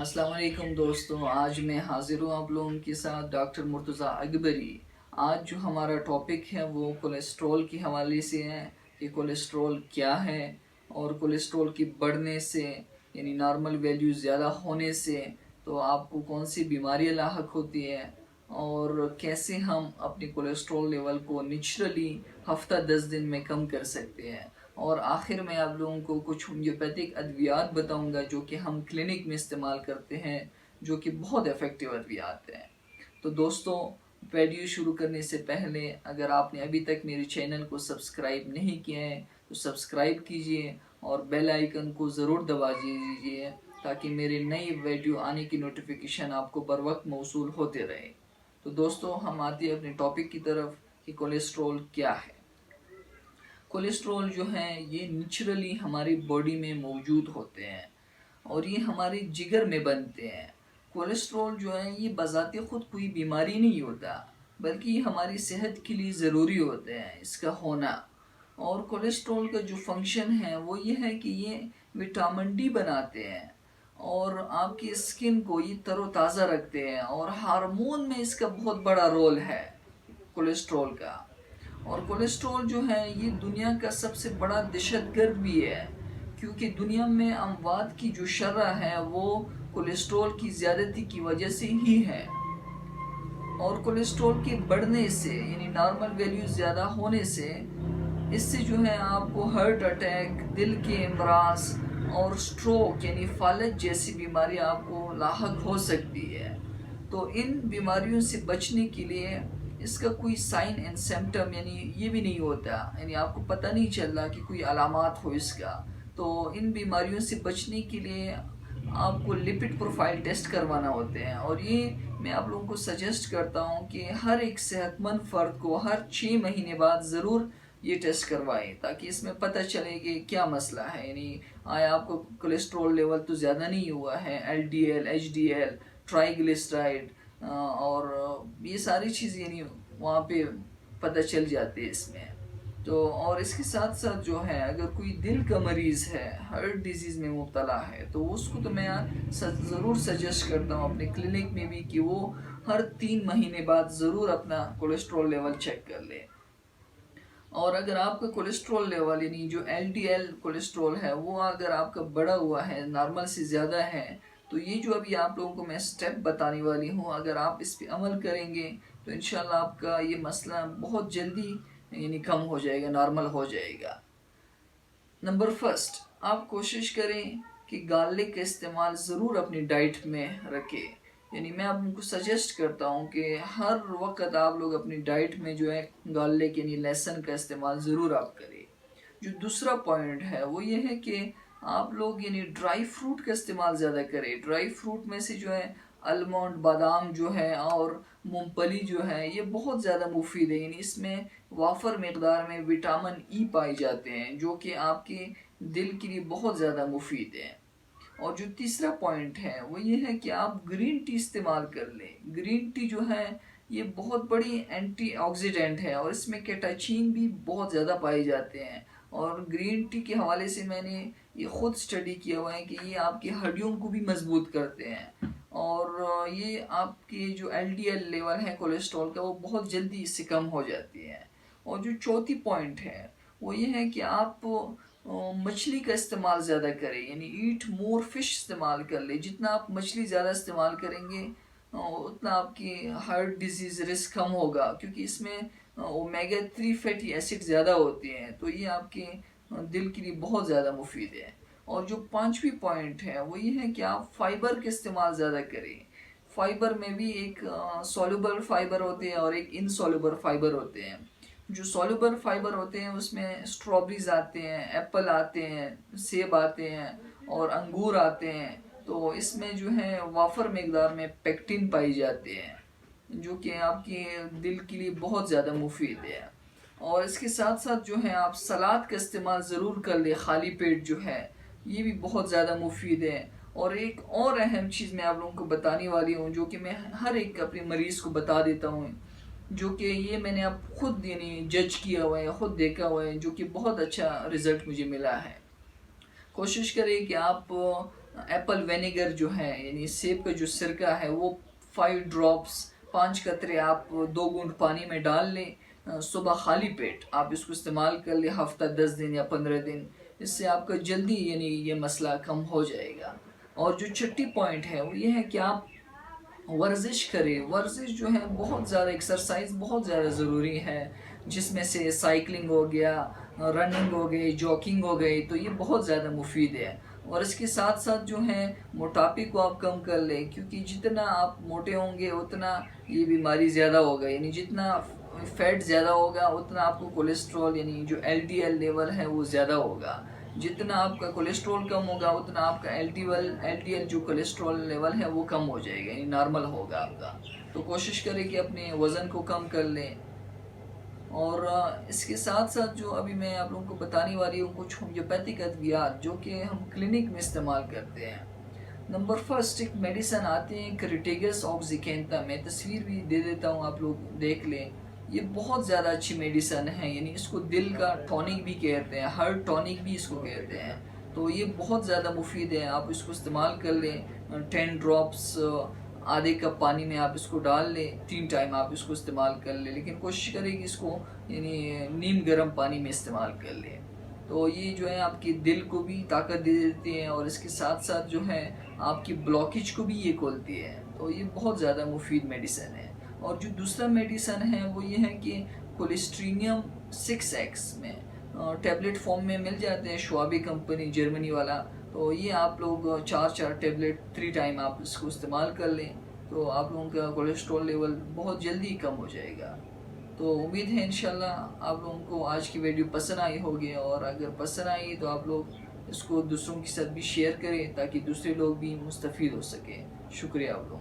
अस्सलाम वालेकुम दोस्तों, आज मैं हाजिर हूँ आप लोगों के साथ डॉक्टर मुर्तज़ा अकबरी। आज जो हमारा टॉपिक है वो कोलेस्ट्रॉल के हवाले से है कि कोलेस्ट्रॉल क्या है और कोलेस्ट्रॉल की बढ़ने से यानी नॉर्मल वैल्यू ज़्यादा होने से तो आपको कौन सी बीमारियाँ लाहक होती है और कैसे हम अपनी कोलेस्ट्रॉल लेवल को नेचुरली हफ्ता 10 दिन में कम कर सकते हैं। और आखिर में आप लोगों को कुछ होम्योपैथिक अद्वियात बताऊंगा जो कि हम क्लिनिक में इस्तेमाल करते हैं, जो कि बहुत इफ़ेक्टिव अद्वियात हैं। तो दोस्तों, वीडियो शुरू करने से पहले अगर आपने अभी तक मेरे चैनल को सब्सक्राइब नहीं किया है तो सब्सक्राइब कीजिए और बेल आइकन को ज़रूर दबा दीजिए ताकि मेरे नई वीडियो आने की नोटिफिकेशन आपको बर वक्त मौसूल होते रहे। तो दोस्तों, हम आते हैं अपने टॉपिक की तरफ कि कोलेस्ट्रॉल क्या है। कोलेस्ट्रॉल जो है ये नेचुरली हमारी बॉडी में मौजूद होते हैं और ये हमारे जिगर में बनते हैं। कोलेस्ट्रॉल जो है ये बज़ाते ख़ुद कोई बीमारी नहीं होता, बल्कि ये हमारी सेहत के लिए ज़रूरी होते हैं इसका होना। और कोलेस्ट्रॉल का जो फंक्शन है वो ये है कि ये विटामिन डी बनाते हैं और आपकी स्किन को ये तरोताज़ा रखते हैं, और हार्मोन में इसका बहुत बड़ा रोल है कोलेस्ट्रॉल का। और कोलेस्ट्रॉल जो है ये दुनिया का सबसे बड़ा दहशतगर्द भी है, क्योंकि दुनिया में अमवात की जो शरह है वो कोलेस्ट्रॉल की ज़्यादती की वजह से ही है। और कोलेस्ट्रॉल के बढ़ने से यानी नॉर्मल वैल्यू ज़्यादा होने से इससे जो है आपको हार्ट अटैक, दिल के अमराज और स्ट्रोक यानी फालज जैसी बीमारी आपको लाहक हो सकती है। तो इन बीमारियों से बचने के लिए इसका कोई साइन एंड सिम्टम यानी ये भी नहीं होता, यानी आपको पता नहीं चल रहा कि कोई अलामात हो इसका। तो इन बीमारियों से बचने के लिए आपको लिपिड प्रोफाइल टेस्ट करवाना होते हैं, और ये मैं आप लोगों को सजेस्ट करता हूँ कि हर एक सेहतमंद फ़र्द को हर 6 महीने बाद ज़रूर ये टेस्ट करवाएं, ताकि इसमें पता चले कि क्या मसला है। यानी आया आपको कोलेस्ट्रॉल लेवल तो ज़्यादा नहीं हुआ है, LDL, HDL, ट्राइग्लिसराइड और ये सारी चीज़ें यानी वहाँ पे पता चल जाती है इसमें। तो और इसके साथ साथ जो है अगर कोई दिल का मरीज़ है, हार्ट डिजीज़ में मुब्तला है, तो उसको तो मैं ज़रूर सजेस्ट करता हूँ अपने क्लिनिक में भी कि वो हर 3 महीने बाद ज़रूर अपना कोलेस्ट्रॉल लेवल चेक कर ले। और अगर आपका कोलेस्ट्रॉल लेवल यानी जो LDL कोलेस्ट्रॉल है वो अगर आपका बढ़ा हुआ है, नॉर्मल से ज़्यादा है, तो ये जो अभी आप लोगों को मैं स्टेप बताने वाली हूँ, अगर आप इस पे अमल करेंगे तो इंशाल्लाह आपका ये मसला बहुत जल्दी यानी कम हो जाएगा, नॉर्मल हो जाएगा। नंबर फर्स्ट, आप कोशिश करें कि गार्लिक का इस्तेमाल ज़रूर अपनी डाइट में रखें। यानी मैं आप उनको सजेस्ट करता हूँ कि हर वक्त आप लोग अपनी डाइट में जो है गार्लिक यानी लहसुन का इस्तेमाल ज़रूर आप करें। जो दूसरा पॉइंट है वो ये है कि आप लोग यानी ड्राई फ्रूट का इस्तेमाल ज़्यादा करें। ड्राई फ्रूट में से जो है आलमंड, बादाम जो है और मूंगफली जो है ये बहुत ज़्यादा मुफीद है, यानी इसमें वाफर मकदार में विटामिन ई पाए जाते हैं जो कि आपके दिल के लिए बहुत ज़्यादा मुफीद है। और जो तीसरा पॉइंट है वो ये है कि आप ग्रीन टी इस्तेमाल कर लें। ग्रीन टी जो है ये बहुत बड़ी एंटीऑक्सीडेंट है और इसमें कैटाचीन भी बहुत ज़्यादा पाए जाते हैं। और ग्रीन टी के हवाले से मैंने ये ख़ुद स्टडी किया हुआ है कि ये आपकी हड्डियों को भी मजबूत करते हैं, और ये आपके जो LDL लेवल है कोलेस्ट्रॉल का वो बहुत जल्दी इससे कम हो जाती है। और जो चौथी पॉइंट है वो ये है कि आप मछली का इस्तेमाल ज़्यादा करें, यानी ईट मोर फिश इस्तेमाल कर ले। जितना आप मछली ज़्यादा इस्तेमाल करेंगे उतना आपकी हार्ट डिजीज़ रिस्क कम होगा, क्योंकि इसमें ओमेगा 3 फैटी एसिड ज़्यादा होते हैं, तो ये आपके दिल के लिए बहुत ज़्यादा मुफीद है। और जो पांचवी पॉइंट है वो ये है कि आप फाइबर का इस्तेमाल ज़्यादा करें। फाइबर में भी एक सॉल्युबल फाइबर होते हैं और एक इनसॉल्युबल फाइबर होते हैं। जो सॉल्युबल फाइबर होते हैं उसमें स्ट्रॉबेरीज आते हैं, एप्पल आते हैं, सेब आते हैं और अंगूर आते हैं। तो इसमें जो है वाफर मकदार में पेक्टिन पाई जाती है जो कि आपके दिल के लिए बहुत ज़्यादा मुफीद है। और इसके साथ साथ जो है आप सलाद का इस्तेमाल ज़रूर कर ले, खाली पेट जो है ये भी बहुत ज़्यादा मुफीद है। और एक और अहम चीज़ मैं आप लोगों को बताने वाली हूँ जो कि मैं हर एक अपने मरीज़ को बता देता हूँ, जो कि ये मैंने अब खुद यानी जज किया हुआ है, खुद देखा हुआ है, जो कि बहुत अच्छा रिज़ल्ट मुझे मिला है। कोशिश करें कि आप एप्पल विनेगर जो है यानी सेब का जो सिरका है वो 5 ड्रॉप्स 5 कतरे आप 2 बूंद पानी में डाल लें, सुबह खाली पेट आप इसको इस्तेमाल कर लें हफ्ता 10 दिन या 15 दिन। इससे आपका जल्दी यानी ये मसला कम हो जाएगा। और जो छठी पॉइंट है वो ये है कि आप वर्जिश करें। वर्जिश जो है बहुत ज़्यादा, एक्सरसाइज बहुत ज़्यादा ज़रूरी है, जिसमें से साइकिलिंग हो गया, रनिंग हो गई, जॉगिंग हो गई, तो ये बहुत ज़्यादा मुफीद है। और इसके साथ साथ जो है मोटापे को आप कम कर लें, क्योंकि जितना आप मोटे होंगे उतना ये बीमारी ज़्यादा होगा। यानी जितना फैट ज़्यादा होगा उतना आपको कोलेस्ट्रॉल यानी जो LDL लेवल है वो ज़्यादा होगा। जितना आपका कोलेस्ट्रॉल कम होगा उतना आपका LDL जो कोलेस्ट्रॉल लेवल है वो कम हो जाएगा, यानी नॉर्मल होगा आपका। तो कोशिश करें कि अपने वज़न को कम कर लें। और इसके साथ साथ जो अभी मैं आप लोगों को बताने वाली हूँ कुछ होम्योपैथिक अद्वियात जो कि हम क्लिनिक में इस्तेमाल करते हैं। नंबर फर्स्ट एक मेडिसन आते हैं क्रिटिगस ऑक्सीकेंथा, मैं तस्वीर भी दे देता हूँ, आप लोग देख लें। ये बहुत ज़्यादा अच्छी मेडिसन है, यानी इसको दिल का टॉनिक भी कहते हैं, हार्ट टॉनिक भी इसको कहते हैं। तो ये बहुत ज़्यादा मुफीद है, आप इसको इस्तेमाल कर लें। 10 ड्रॉप्स आधे कप पानी में आप इसको डाल लें, 3 टाइम आप इसको इस्तेमाल कर लें, लेकिन कोशिश करें कि इसको यानी नीम गर्म पानी में इस्तेमाल कर लें। तो ये जो है आपके दिल को भी ताकत दे देती हैं और इसके साथ साथ जो है आपकी ब्लॉकेज को भी ये खोलती है। तो ये बहुत ज़्यादा मुफीद मेडिसन है। और जो दूसरा मेडिसन है वो ये है कि कोलेस्ट्रीनियम 6x में टैबलेट फॉर्म में मिल जाते हैं, श्वाबी कंपनी जर्मनी वाला। तो ये आप लोग 4 टैबलेट 3 टाइम आप इसको इस्तेमाल कर लें, तो आप लोगों का कोलेस्ट्रॉल लेवल बहुत जल्दी कम हो जाएगा। तो उम्मीद है इंशाल्लाह आप लोगों को आज की वीडियो पसंद आई होगी, और अगर पसंद आई तो आप लोग इसको दूसरों के साथ भी शेयर करें ताकि दूसरे लोग भी मुस्तफ़ीद हो सकें। शुक्रिया आप लोगों।